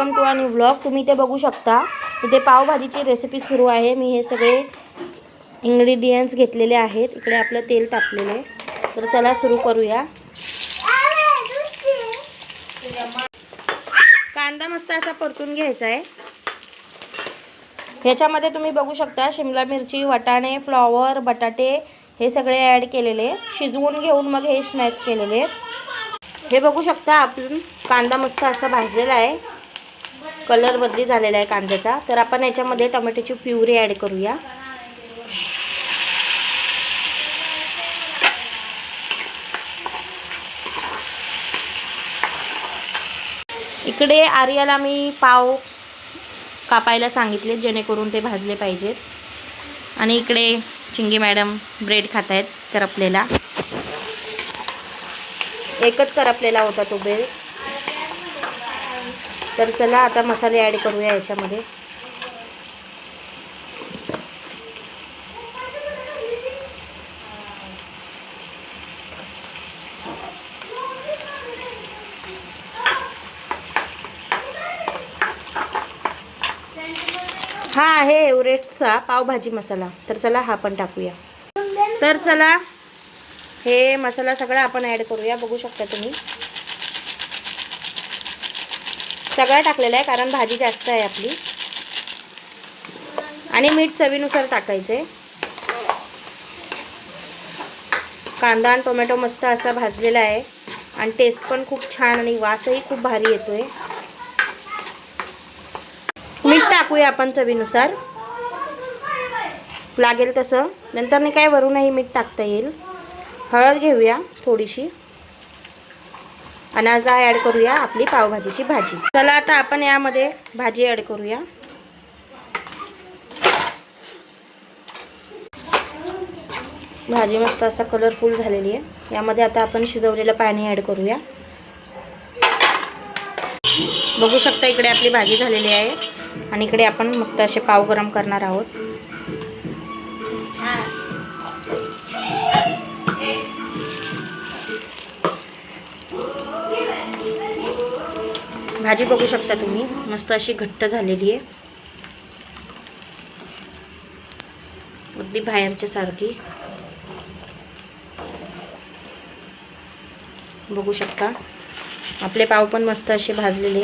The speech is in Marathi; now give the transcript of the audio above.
Welcome to new vlog. तुम्ही ते बघू शकता इथे पावभाजीची रेसिपी सुरू आहे. मी हे सगळे इंग्रेडियंट्स घेतलेले आहेत. इकडे आपलं तेल तापलेलं आहे. तर चला सुरू करूया. कांदा मस्त असा परतून घ्यायचा आहे. ह्याच्यामध्ये तुम्ही बघू शकता शिमला मिरची, वाटाणे, फ्लॉवर, बटाटे हे सगळे ॲड केलेले, शिजवून घेऊन मग हे स्मॅश केलेले. हे बघू शकता आपण कांदा मस्त असा भाजलेला आहे, कलर बदली झालेला आहे कांद्याचा. तर आपण याच्यामध्ये टोमॅटोची प्युरी ॲड करूया. इकडे आर्याला मी पाव कापायला सांगितले जेणेकरून ते भाजले पाहिजेत. आणि इकडे चिंगी मॅडम ब्रेड खात आहेत करपलेला. एकच करपलेला होता तो ब्रेड. तर चला आता मसाले ॲड करूया याच्यामध्ये. हा आहे एव्हरेस्टचा पावभाजी मसाला. तर चला हा पण टाकूया. तर चला हे मसाला सगळा आपण ॲड करूया. बघू शकता तुम्ही सगळा टाकलेला आहे कारण भाजी जास्त आहे आपली. आणि मीठ चवीनुसार टाकायचं आहे. कांदा आणि टोमॅटो मस्त असा भाजलेला आहे आणि टेस्ट पण खूप छान आणि वासही खूप भारी येतोय. मीठ टाकूया आपण चवीनुसार, लागेल तसं. नंतर नाही काय वरूनही मीठ टाकता येईल. हळद घेऊया थोडीशी आणि आता ॲड करूया आपली पावभाजीची भाजी. चला आता आपण यामध्ये भाजी ॲड करूया. भाजी मस्त असा कलरफुल झालेली आहे. यामध्ये आता आपण शिजवलेलं पाणी ॲड करूया. बघू शकता इकडे आपली भाजी झालेली आहे आणि इकडे आपण मस्त असे पाव गरम करणार आहोत. भाजी बघू शकता तुम्ही मस्त अशी घट्ट झालेली आहे, अगदी बाहेरच्या सारखी. बघू शकता आपले पाव पण मस्त असे भाजलेले.